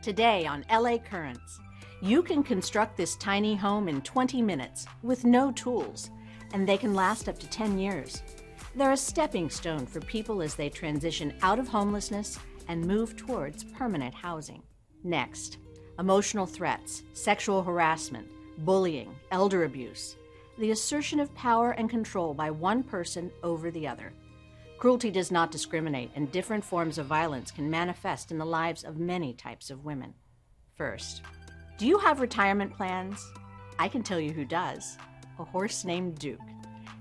Today on LA Currents, you can construct this tiny home in 20 minutes with no tools, and they can last up to 10 years. They're a stepping stone for people as they transition out of homelessness and move towards permanent housing. Next, emotional threats, sexual harassment, bullying, elder abuse, the assertion of power and control by one person over the other. Cruelty does not discriminate, and different forms of violence can manifest in the lives of many types of women. First, do you have retirement plans? I can tell you who does. A horse named Duke.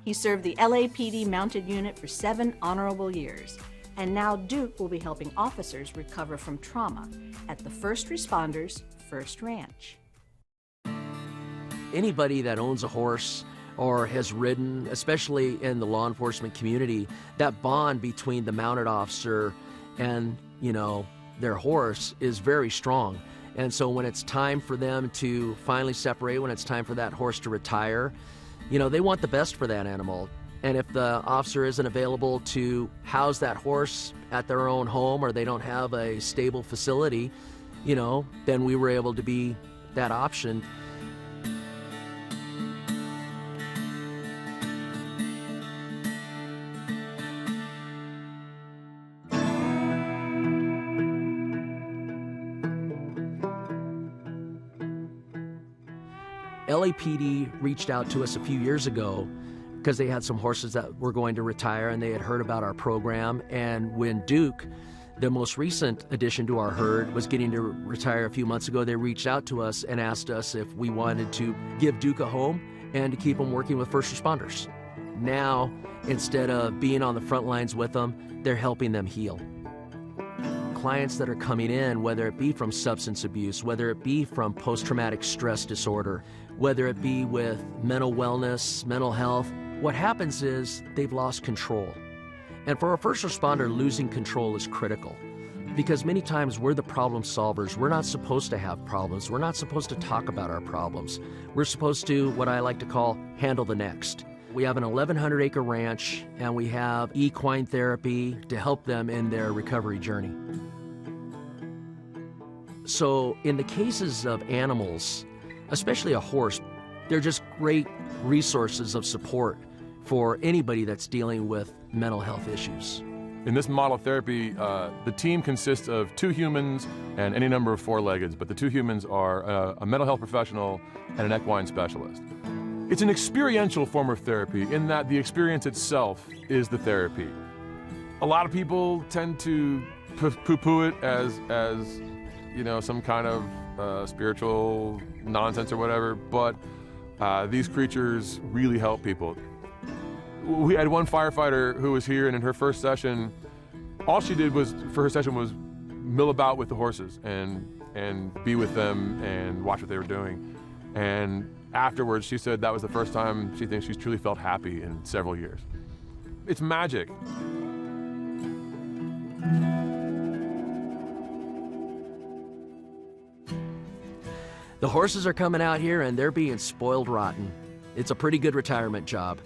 He served the LAPD mounted unit for 7 honorable years, and now Duke will be helping officers recover from trauma at the First Responders First Ranch. Anybody that owns a horse or has ridden, especially in the law enforcement community, that bond between the mounted officer and, their horse is very strong. And so when it's time for them to finally separate, when it's time for that horse to retire, they want the best for that animal. And if the officer isn't available to house that horse at their own home, or they don't have a stable facility, then we were able to be that option. LAPD reached out to us a few years ago because they had some horses that were going to retire, and they had heard about our program. And when Duke, the most recent addition to our herd, was getting to retire a few months ago, they reached out to us and asked us if we wanted to give Duke a home and to keep him working with first responders. Now, instead of being on the front lines with them, they're helping them heal. Clients that are coming in, whether it be from substance abuse, whether it be from post-traumatic stress disorder, whether it be with mental wellness, mental health, what happens is they've lost control. And for a first responder, losing control is critical, because many times we're the problem solvers. We're not supposed to have problems. We're not supposed to talk about our problems. We're supposed to, what I like to call, handle the next. We have an 1,100-acre ranch, and we have Equine Therapy to help them in their recovery journey. So in the cases of animals, especially a horse, they're just great resources of support for anybody that's dealing with mental health issues. In this model of therapy, the team consists of 2 humans and any number of 4-leggeds, but the 2 humans are a mental health professional and an equine specialist. It's an experiential form of therapy in that the experience itself is the therapy. A lot of people tend to poo-poo it as some kind of spiritual nonsense or whatever, but these creatures really help people. We had one firefighter who was here, and in her first session, all she did was mill about with the horses and be with them and watch what they were doing. And afterwards, she said that was the first time she thinks she's truly felt happy in several years. It's magic. The horses are coming out here and they're being spoiled rotten. It's a pretty good retirement job.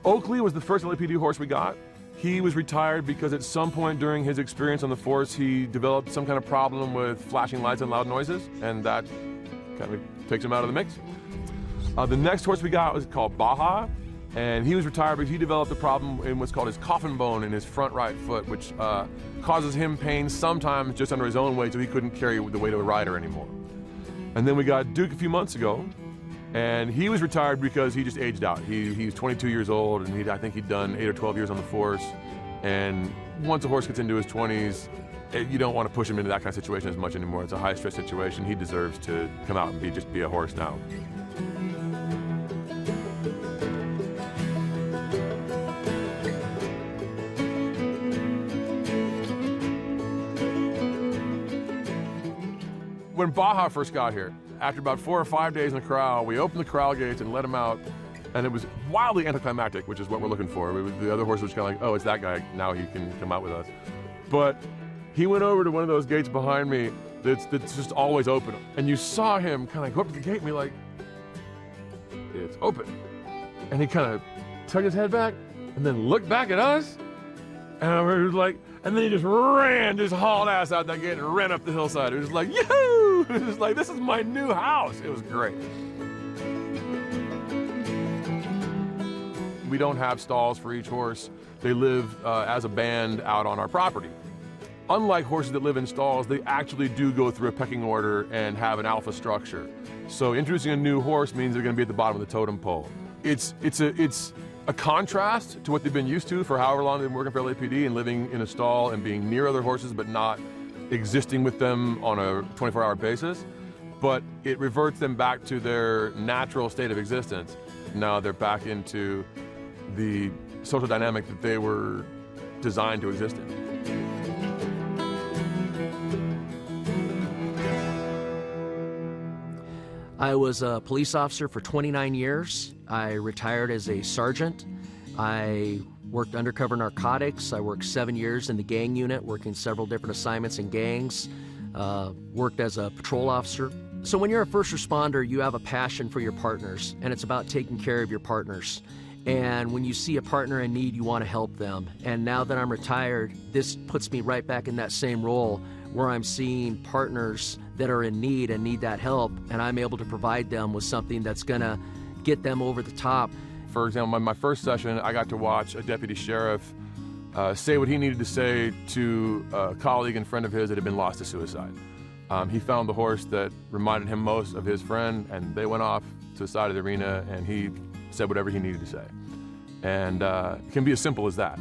Oakley was the first LAPD horse we got. He was retired because at some point during his experience on the force, he developed some kind of problem with flashing lights and loud noises, and that kind of takes him out of the mix. The next horse we got was called Baja, and he was retired because he developed a problem in what's called his coffin bone in his front right foot, which causes him pain sometimes just under his own weight, so he couldn't carry the weight of a rider anymore. And then we got Duke a few months ago, and he was retired because he just aged out. He's 22 years old, and I think he'd done 8 or 12 years on the force. And once a horse gets into his 20s, you don't want to push him into that kind of situation as much anymore. It's a high-stress situation. He deserves to come out and just be a horse now. When Baja first got here, after about 4 or 5 days in the corral, we opened the corral gates and let him out, and it was wildly anticlimactic, which is what we're looking for. The other horse was kind of like, oh, it's that guy, now he can come out with us. But he went over to one of those gates behind me that's just always open, and you saw him kind of go up to the gate and be like, it's open. And he kind of tugged his head back and then looked back at us, And we were like, and then he just hauled ass out that gate and ran up the hillside. It was like, yahoo! It was like, this is my new house. It was great. We don't have stalls for each horse. They live as a band out on our property. Unlike horses that live in stalls, they actually do go through a pecking order and have an alpha structure. So introducing a new horse means they're going to be at the bottom of the totem pole. It's a contrast to what they've been used to for however long they've been working for LAPD and living in a stall and being near other horses but not existing with them on a 24-hour basis. But it reverts them back to their natural state of existence. Now they're back into the social dynamic that they were designed to exist in. I was a police officer for 29 years. I retired as a sergeant. I worked undercover narcotics. I worked 7 years in the gang unit, working several different assignments in gangs. Worked as a patrol officer. So when you're a first responder, you have a passion for your partners, and it's about taking care of your partners. And when you see a partner in need, you want to help them. And now that I'm retired, this puts me right back in that same role where I'm seeing partners that are in need and need that help, and I'm able to provide them with something that's going to get them over the top. For example, in my first session, I got to watch a deputy sheriff say what he needed to say to a colleague and friend of his that had been lost to suicide. He found the horse that reminded him most of his friend, and they went off to the side of the arena, and he said whatever he needed to say. And it can be as simple as that.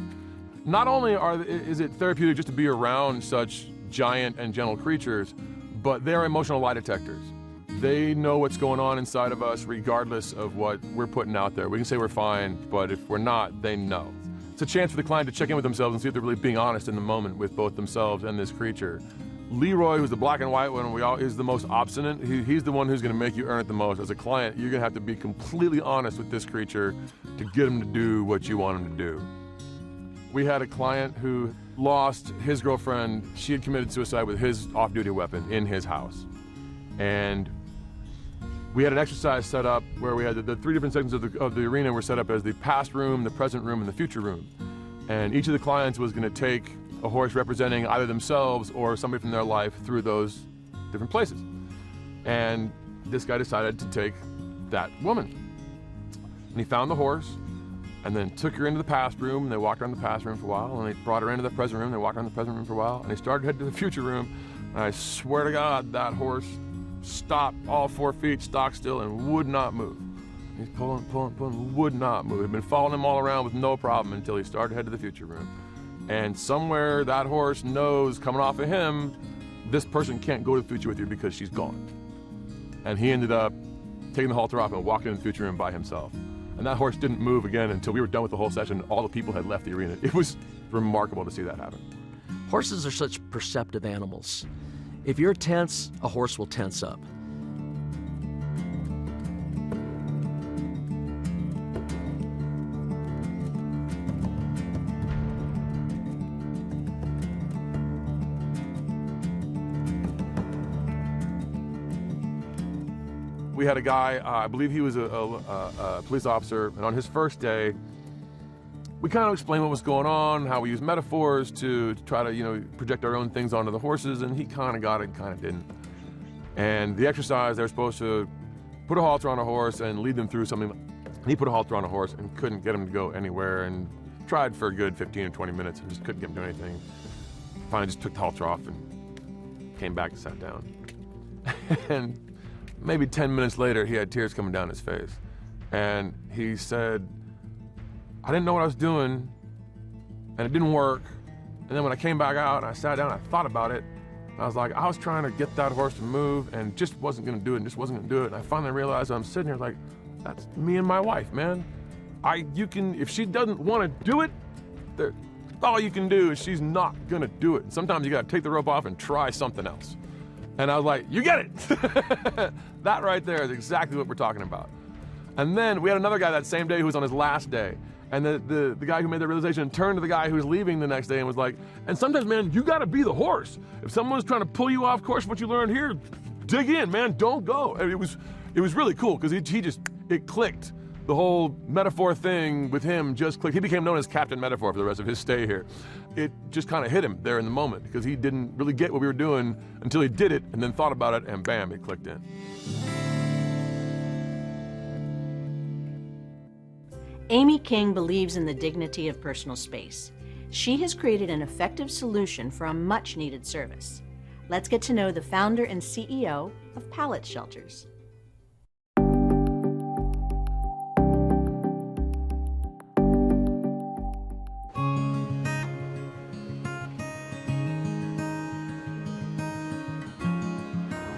Not only is it therapeutic just to be around such giant and gentle creatures, but they're emotional lie detectors. They know what's going on inside of us regardless of what we're putting out there. We can say we're fine, but if we're not, they know. It's a chance for the client to check in with themselves and see if they're really being honest in the moment with both themselves and this creature. Leroy, who's the black and white one, is the most obstinate. He's the one who's going to make you earn it the most. As a client, you're going to have to be completely honest with this creature to get him to do what you want him to do. We had a client who lost his girlfriend. She had committed suicide with his off-duty weapon in his house. And we had an exercise set up where we had the three different sections of the arena were set up as the past room, the present room, and the future room. And each of the clients was going to take a horse representing either themselves or somebody from their life through those different places. And this guy decided to take that woman. And he found the horse, and then took her into the past room, and they walked around the past room for a while, and they brought her into the present room, they walked around the present room for a while, and they started heading to the future room, and I swear to God, that horse stopped all 4 feet, stock still, and would not move. He's pulling, would not move. He'd been following him all around with no problem until he started to head to the future room. And somewhere that horse knows, coming off of him, this person can't go to the future with you because she's gone. And he ended up taking the halter off and walking in the future room by himself. And that horse didn't move again until we were done with the whole session. All the people had left the arena. It was remarkable to see that happen. Horses are such perceptive animals. If you're tense, a horse will tense up. We had a guy, I believe he was a police officer, and on his first day, we kind of explained what was going on, how we use metaphors to try to, project our own things onto the horses, and he kind of got it, kind of didn't. And the exercise, they were supposed to put a halter on a horse and lead them through something. And he put a halter on a horse and couldn't get him to go anywhere, and tried for a good 15 or 20 minutes and just couldn't get him to do anything. Finally just took the halter off and came back and sat down. And maybe 10 minutes later, he had tears coming down his face. And he said, I didn't know what I was doing, and it didn't work. And then when I came back out and I sat down, I thought about it. I was like, I was trying to get that horse to move and just wasn't gonna do it and just wasn't gonna do it. And I finally realized I'm sitting here like, that's me and my wife, man. If she doesn't wanna do it, all you can do is she's not gonna do it. And sometimes you gotta take the rope off and try something else. And I was like, you get it. That right there is exactly what we're talking about. And then we had another guy that same day who was on his last day. And the guy who made the realization turned to the guy who was leaving the next day and was like, and sometimes, man, you gotta be the horse. If someone's trying to pull you off course, what you learned here, dig in, man, don't go. And it was really cool because it clicked the whole metaphor thing with him just clicked. He became known as Captain Metaphor for the rest of his stay here. It just kind of hit him there in the moment because he didn't really get what we were doing until he did it and then thought about it and bam, it clicked in. Amy King believes in the dignity of personal space. She has created an effective solution for a much-needed service. Let's get to know the founder and CEO of Pallet Shelters.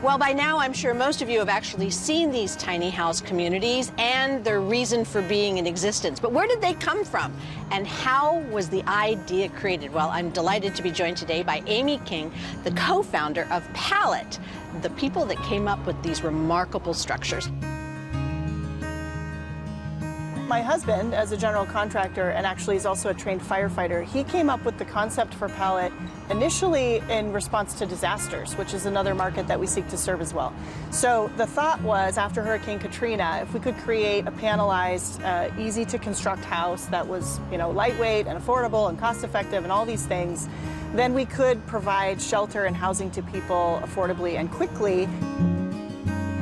Well, by now, I'm sure most of you have actually seen these tiny house communities and their reason for being in existence. But where did they come from? And how was the idea created? Well, I'm delighted to be joined today by Amy King, the co-founder of Pallet, the people that came up with these remarkable structures. My husband, as a general contractor, and actually is also a trained firefighter, he came up with the concept for Pallet initially in response to disasters, which is another market that we seek to serve as well. So the thought was, after Hurricane Katrina, if we could create a panelized, easy to construct house that was, lightweight and affordable and cost effective and all these things, then we could provide shelter and housing to people affordably and quickly.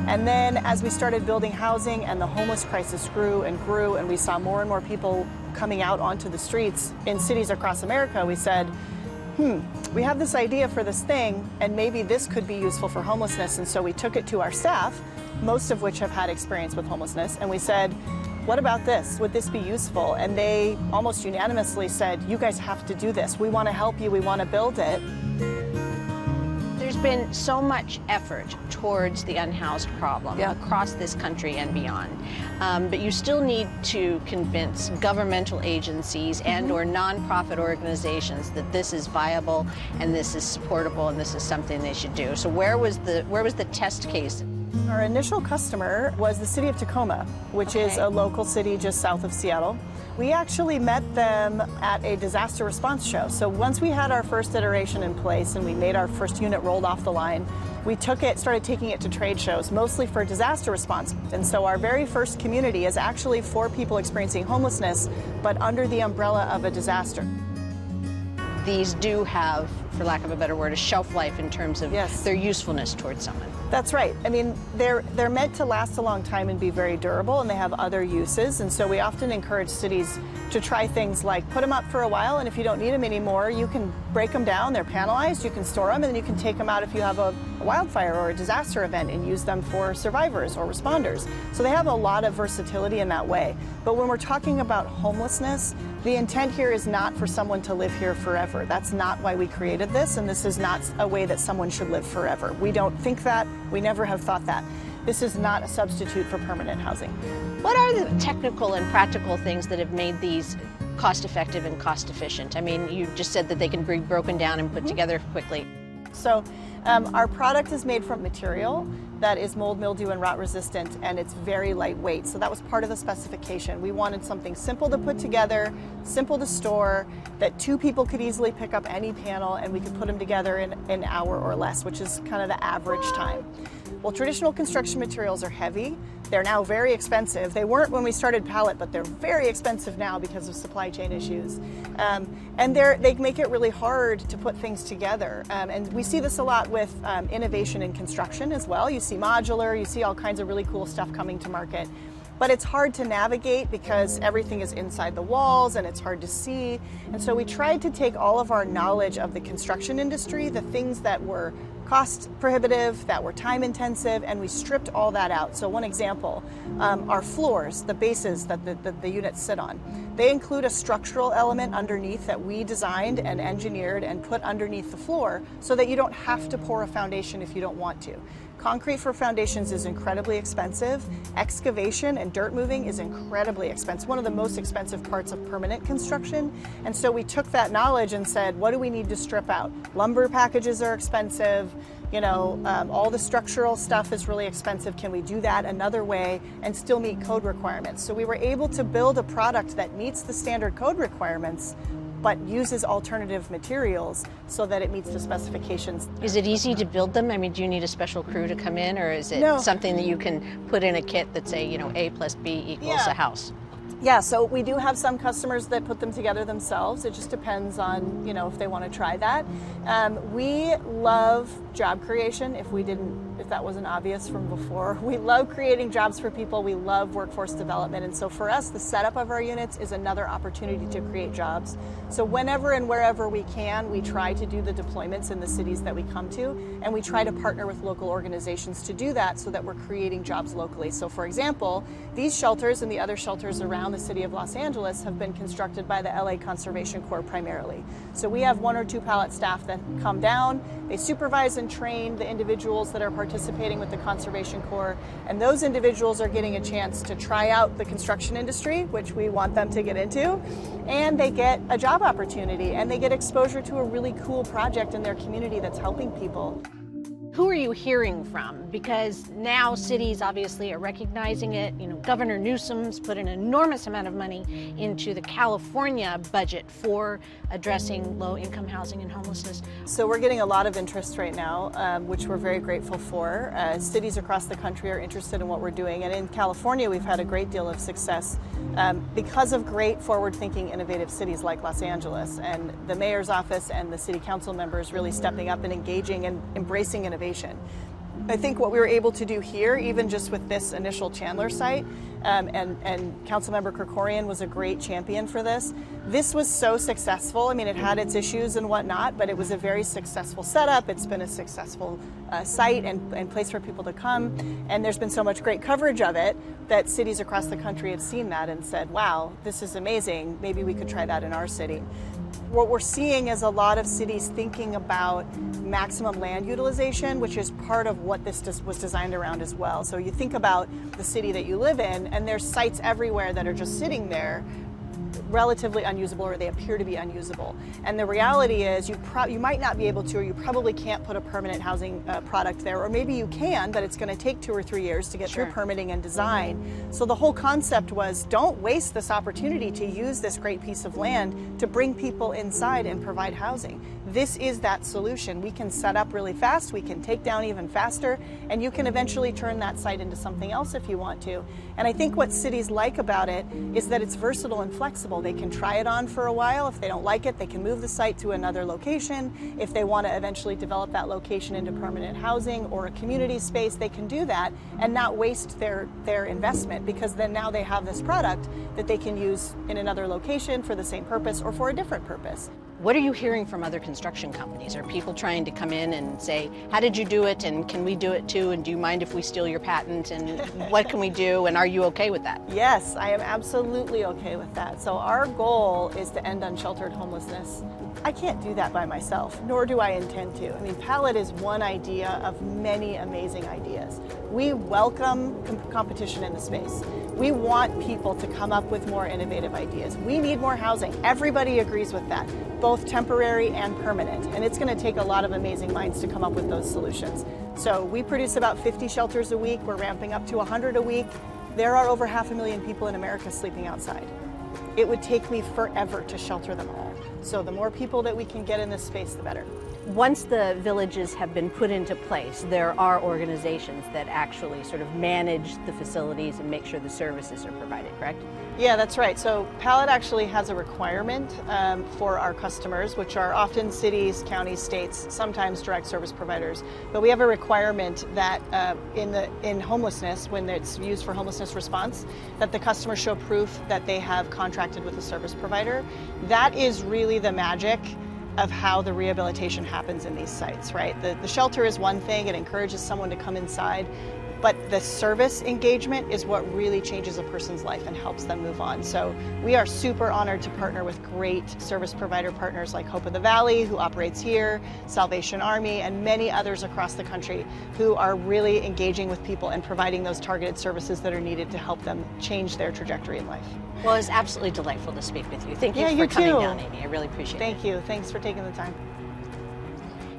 And then as we started building housing and the homeless crisis grew and we saw more and more people coming out onto the streets in cities across America, we said, we have this idea for this thing and maybe this could be useful for homelessness. And so we took it to our staff, most of which have had experience with homelessness, and we said, what about this? Would this be useful? And they almost unanimously said, you guys have to do this. We want to help you. We want to build it. There's been so much effort towards the unhoused problem across this country and beyond. But you still need to convince governmental agencies and or nonprofit organizations that this is viable and this is supportable and this is something they should do. So where was the test case? Our initial customer was the city of Tacoma, which is a local city just south of Seattle. We actually met them at a disaster response show. So once we had our first iteration in place and we made our first unit rolled off the line, we started taking it to trade shows, mostly for disaster response. And so our very first community is actually for people experiencing homelessness, but under the umbrella of a disaster. These do have, for lack of a better word, a shelf life in terms of their usefulness towards someone. That's right. I mean, they're meant to last a long time and be very durable, and they have other uses. And so we often encourage cities to try things like put them up for a while, and if you don't need them anymore, you can break them down. They're panelized, you can store them, and then you can take them out if you have a wildfire or a disaster event and use them for survivors or responders. So they have a lot of versatility in that way. But when we're talking about homelessness, the intent here is not for someone to live here forever. That's not why we created this, and this is not a way that someone should live forever. We don't think that. We never have thought that. This is not a substitute for permanent housing. What are the technical and practical things that have made these cost-effective and cost-efficient? I mean, you just said that they can be broken down and put together quickly. So our product is made from material that is mold, mildew, and rot resistant, and it's very lightweight. So that was part of the specification. We wanted something simple to put together, simple to store, that two people could easily pick up any panel and we could put them together in an hour or less, which is kind of the average time. Well, traditional construction materials are heavy. They're now very expensive. They weren't when we started Pallet, but they're very expensive now because of supply chain issues. And they make it really hard to put things together. And we see this a lot with innovation in construction as well. You see modular, you see all kinds of really cool stuff coming to market. But it's hard to navigate because everything is inside the walls and it's hard to see. And so we tried to take all of our knowledge of the construction industry, the things that were cost prohibitive, that were time intensive, and we stripped all that out. So one example, our floors, the bases that the units sit on, they include a structural element underneath that we designed and engineered and put underneath the floor so that you don't have to pour a foundation if you don't want to. Concrete for foundations is incredibly expensive. Excavation and dirt moving is incredibly expensive, one of the most expensive parts of permanent construction. And so we took that knowledge and said, what do we need to strip out? Lumber packages are expensive, All the structural stuff is really expensive. Can we do that another way and still meet code requirements? So we were able to build a product that meets the standard code requirements, but uses alternative materials so that it meets the specifications. Is it easy to build them? I mean, do you need a special crew to come in, or is it something that you can put in a kit that say, A plus B equals a house? Yeah, so we do have some customers that put them together themselves. It just depends on, if they want to try that. We love job creation, if that wasn't obvious from before. We love creating jobs for people. We love workforce development. And so for us, the setup of our units is another opportunity to create jobs. So whenever and wherever we can, we try to do the deployments in the cities that we come to, and we try to partner with local organizations to do that so that we're creating jobs locally. So for example, these shelters and the other shelters around the city of Los Angeles have been constructed by the LA Conservation Corps primarily. So we have 1 or 2 pallet staff that come down, they supervise and train the individuals that are participating with the Conservation Corps, and those individuals are getting a chance to try out the construction industry, which we want them to get into, and they get a job opportunity, and they get exposure to a really cool project in their community that's helping people. Who are you hearing from? Because now cities obviously are recognizing it. Governor Newsom's put an enormous amount of money into the California budget for addressing low-income housing and homelessness. So we're getting a lot of interest right now, which we're very grateful for. Cities across the country are interested in what we're doing, and in California we've had a great deal of success because of great forward-thinking, innovative cities like Los Angeles, and the mayor's office and the city council members really stepping up and engaging and embracing innovation. I think what we were able to do here, even just with this initial Chandler site, and Councilmember Coercion was a great champion for this. This was so successful. I mean, it had its issues and whatnot, but it was a very successful setup. It's been a successful site and place for people to come, and there's been so much great coverage of it that cities across the country have seen that and said, wow, this is amazing. Maybe we could try that in our city. What we're seeing is a lot of cities thinking about maximum land utilization, which is part of what this was designed around as well. So you think about the city that you live in, and there's sites everywhere that are just sitting there relatively unusable, or they appear to be unusable. And the reality is you might not be able to, or you probably can't put a permanent housing product there, or maybe you can, but it's going to take 2 or 3 years to get through permitting and design. So the whole concept was, don't waste this opportunity to use this great piece of land to bring people inside and provide housing. This is that solution. We can set up really fast, we can take down even faster, and you can eventually turn that site into something else if you want to. And I think what cities like about it is that it's versatile and flexible. They can try it on for a while. If they don't like it, they can move the site to another location. If they want to eventually develop that location into permanent housing or a community space, they can do that and not waste their investment, because then now they have this product that they can use in another location for the same purpose or for a different purpose. What are you hearing from other construction companies? Are people trying to come in and say, how did you do it, and can we do it too, and do you mind if we steal your patent, and what can we do, and are you okay with that? Yes, I am absolutely okay with that. So our goal is to end unsheltered homelessness. I can't do that by myself, nor do I intend to. I mean, Pallet is one idea of many amazing ideas. We welcome competition in the space. We want people to come up with more innovative ideas. We need more housing. Everybody agrees with that, both temporary and permanent. And it's going to take a lot of amazing minds to come up with those solutions. So we produce about 50 shelters a week. We're ramping up to 100 a week. There are over 500,000 people in America sleeping outside. It would take me forever to shelter them all. So the more people that we can get in this space, the better. Once the villages have been put into place, there are organizations that actually sort of manage the facilities and make sure the services are provided, correct? Yeah, that's right. So Pallet actually has a requirement for our customers, which are often cities, counties, states, sometimes direct service providers. But we have a requirement that in homelessness, when it's used for homelessness response, that the customer show proof that they have contracted with a service provider. That is really the magic of how the rehabilitation happens in these sites, right? The shelter is one thing, it encourages someone to come inside, but the service engagement is what really changes a person's life and helps them move on. So we are super honored to partner with great service provider partners like Hope of the Valley, who operates here, Salvation Army, and many others across the country who are really engaging with people and providing those targeted services that are needed to help them change their trajectory in life. Well, it's absolutely delightful to speak with you. Thank you Yeah, for you coming too. down, Amy. I really appreciate it. Thank you. Thanks for taking the time.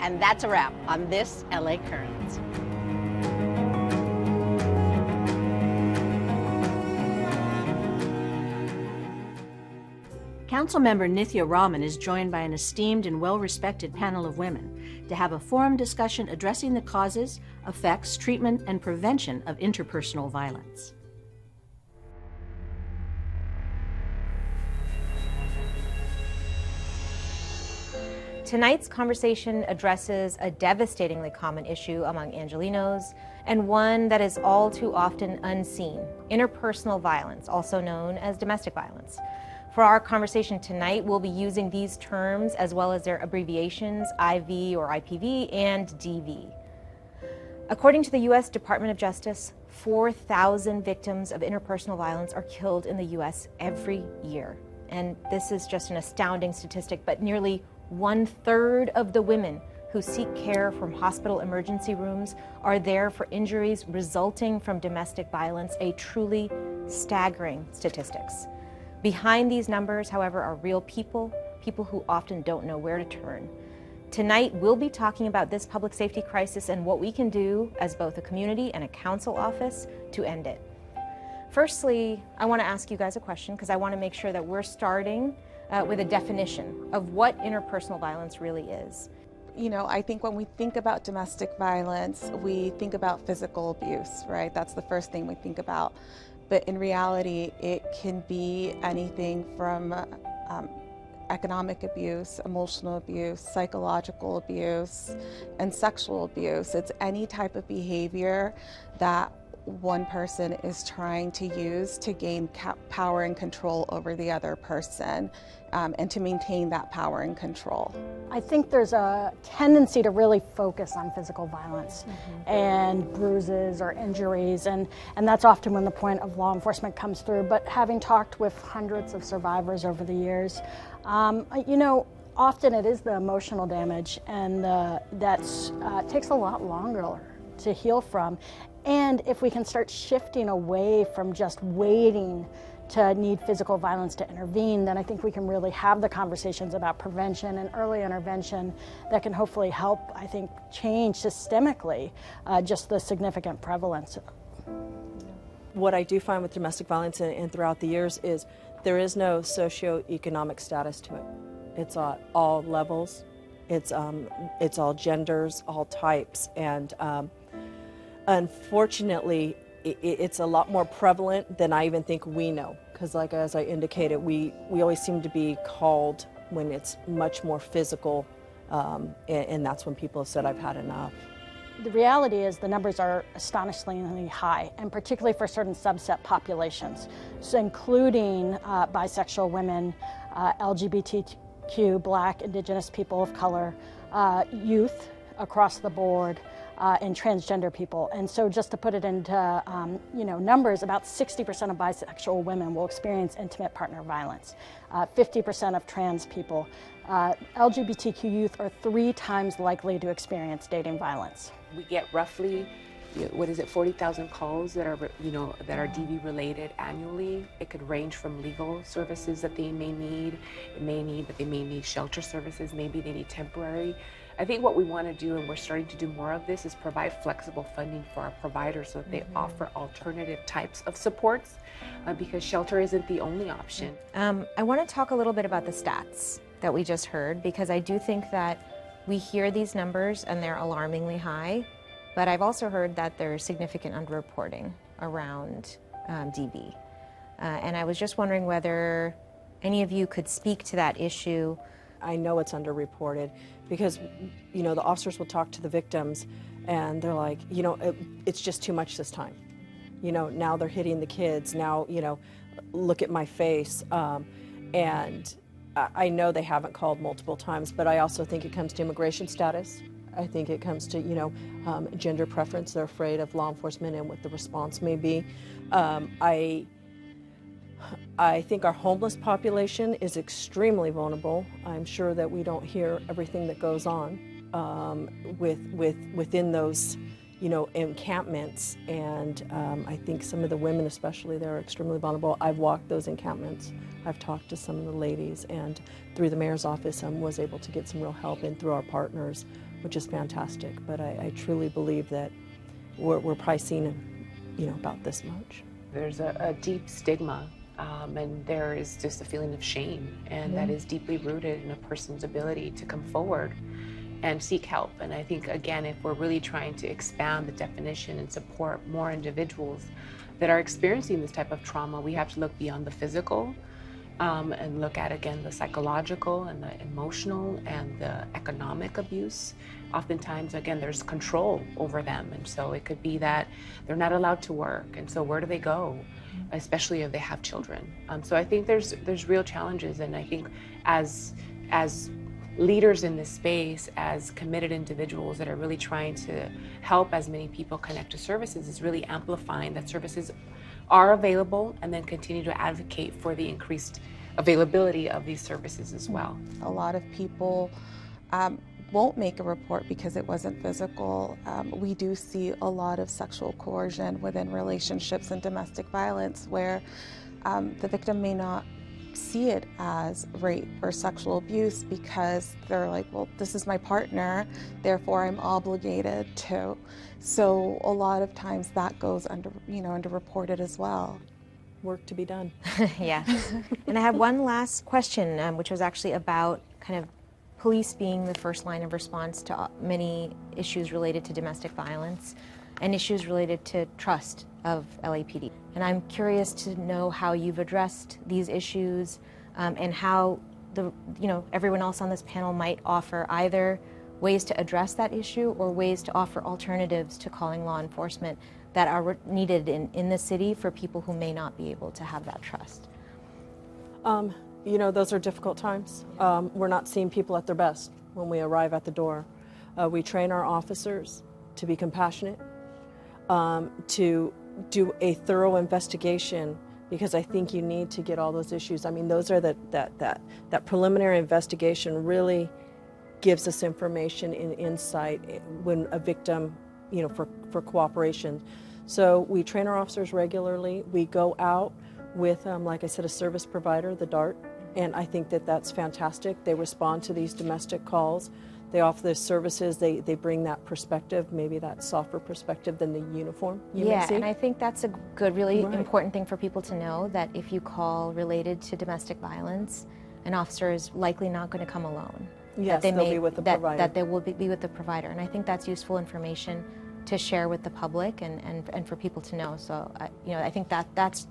And that's a wrap on this LA Currents. Councilmember Nithya Raman is joined by an esteemed and well-respected panel of women to have a forum discussion addressing the causes, effects, treatment, and prevention of interpersonal violence. Tonight's conversation addresses a devastatingly common issue among Angelenos, and one that is all too often unseen: interpersonal violence, also known as domestic violence. For our conversation tonight, we'll be using these terms as well as their abbreviations, IV or IPV and DV. According to the U.S. Department of Justice, 4,000 victims of interpersonal violence are killed in the U.S. every year. And this is just an astounding statistic, but nearly 1/3 of the women who seek care from hospital emergency rooms are there for injuries resulting from domestic violence, a truly staggering statistics. Behind these numbers, however, are real people, people who often don't know where to turn. Tonight, we'll be talking about this public safety crisis and what we can do as both a community and a council office to end it. Firstly, I want to ask you guys a question because I want to make sure that we're starting with a definition of what interpersonal violence really is. You know, I think when we think about domestic violence, we think about physical abuse, right? That's the first thing we think about. But in reality, it can be anything from economic abuse, emotional abuse, psychological abuse, and sexual abuse. It's any type of behavior that one person is trying to use to gain power and control over the other person, and to maintain that power and control. I think there's a tendency to really focus on physical violence and bruises or injuries, and that's often when the point of law enforcement comes through. But having talked with hundreds of survivors over the years, you know, often it is the emotional damage, and that takes a lot longer to heal from. And if we can start shifting away from just waiting to need physical violence to intervene, then I think we can really have the conversations about prevention and early intervention that can hopefully help, I think, change systemically just the significant prevalence. What I do find with domestic violence and throughout the years is there is no socioeconomic status to it. It's all levels, it's all genders, all types, and unfortunately, it's a lot more prevalent than I even think we know. Because like as I indicated, we always seem to be called when it's much more physical, and that's when people have said, I've had enough. The reality is the numbers are astonishingly high, and particularly for certain subset populations, so including bisexual women, LGBTQ, Black, Indigenous people of color, youth across the board, and transgender people. And so just to put it into numbers, about 60% of bisexual women will experience intimate partner violence, 50% of trans people. LGBTQ youth are 3 times likely to experience dating violence. We get roughly, 40,000 calls that are, that are DV related annually. It could range from legal services that they may need. They may need shelter services. Maybe they need temporary. I think what we want to do, and we're starting to do more of this, is provide flexible funding for our providers so that they offer alternative types of supports, because shelter isn't the only option. I want to talk a little bit about the stats that we just heard, because I do think that we hear these numbers and they're alarmingly high, but I've also heard that there's significant underreporting around DV. And I was just wondering whether any of you could speak to that issue. I know it's underreported because, the officers will talk to the victims and they're like, it's just too much this time. Now they're hitting the kids. Now, look at my face. And I know they haven't called multiple times, but I also think it comes to immigration status. I think it comes to, gender preference. They're afraid of law enforcement and what the response may be. I think our homeless population is extremely vulnerable. I'm sure that we don't hear everything that goes on within those, you know, encampments, and I think some of the women especially, they're extremely vulnerable. I've walked those encampments. I've talked to some of the ladies, and through the mayor's office was able to get some real help, and through our partners, which is fantastic. But I truly believe that we're probably seeing, you know, about this much. There's a deep stigma, and there is just a feeling of shame, and that is deeply rooted in a person's ability to come forward and seek help. And I think, again, if we're really trying to expand the definition and support more individuals that are experiencing this type of trauma, we have to look beyond the physical and look at, again, the psychological and the emotional and the economic abuse. Oftentimes, again, there's control over them, and so it could be that they're not allowed to work, and so where do they go, especially if they have children? So I think there's real challenges, and I think as leaders in this space, as committed individuals that are really trying to help as many people connect to services, is really amplifying that services are available, and then continue to advocate for the increased availability of these services as well. A lot of people won't make a report because it wasn't physical. We do see a lot of sexual coercion within relationships and domestic violence where the victim may not see it as rape or sexual abuse because they're like, well, this is my partner, therefore I'm obligated to. So a lot of times that goes underreported as well. Work to be done. Yeah. And I have one last question, which was actually about kind of police being the first line of response to many issues related to domestic violence and issues related to trust of LAPD. And I'm curious to know how you've addressed these issues and how everyone else on this panel might offer either ways to address that issue or ways to offer alternatives to calling law enforcement that are needed in the city for people who may not be able to have that trust. You know, those are difficult times. We're not seeing people at their best when we arrive at the door. We train our officers to be compassionate, to do a thorough investigation, because I think you need to get all those issues. I mean, those are that preliminary investigation really gives us information and insight when a victim, you know, for cooperation. So we train our officers regularly. We go out with, like I said, a service provider, the DART, and I think that that's fantastic. They respond to these domestic calls. They offer their services. They bring that perspective, maybe that softer perspective than the uniform you may see. And I think that's a good, really important thing for people to know, that if you call related to domestic violence, an officer is likely not going to come alone. Yes, they'll be with the provider. That they will be with the provider. And I think that's useful information to share with the public and for people to know. So, I think that's,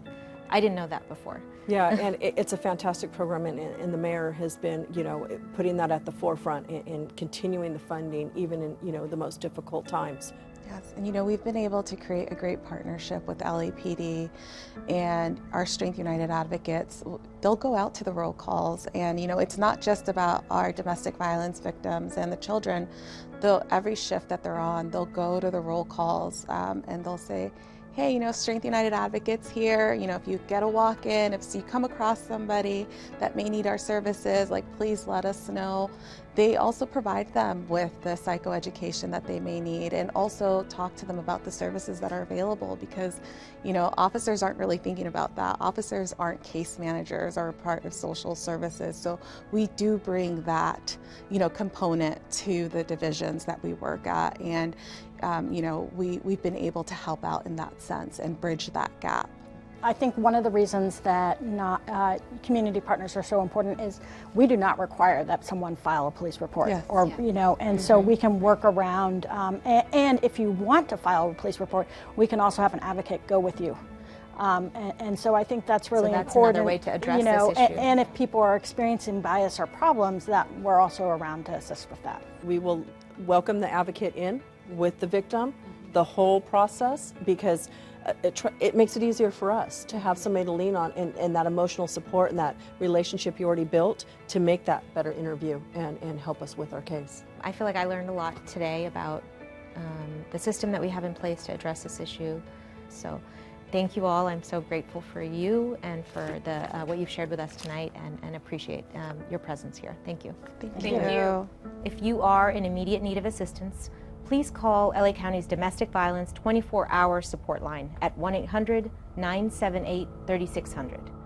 I didn't know that before. Yeah, and it's a fantastic program, and the mayor has been, putting that at the forefront and continuing the funding even in, the most difficult times. Yes, and we've been able to create a great partnership with LAPD and our Strength United advocates. They'll go out to the roll calls, and it's not just about our domestic violence victims and the children. Every shift that they're on, they'll go to the roll calls and they'll say, hey, Strength United advocates here, if you get a walk-in, if you come across somebody that may need our services, please let us know. They also provide them with the psychoeducation that they may need, and also talk to them about the services that are available, because officers aren't really thinking about that. Officers aren't case managers or a part of social services, so we do bring that component to the divisions that we work at, and we've been able to help out in that sense and bridge that gap. I think one of the reasons that community partners are so important is we do not require that someone file a police report, so we can work around, and if you want to file a police report, we can also have an advocate go with you. And so I think that's really important. So that's another way to address this issue. And if people are experiencing bias or problems, that we're also around to assist with that. We will welcome the advocate in with the victim, the whole process, because it makes it easier for us to have somebody to lean on, and that emotional support and that relationship you already built to make that better interview and help us with our case. I feel like I learned a lot today about the system that we have in place to address this issue. So thank you all. I'm so grateful for you and for what you've shared with us tonight, and appreciate your presence here. Thank you. Thank you. If you are in immediate need of assistance, please call LA County's Domestic Violence 24-hour support line at 1-800-978-3600.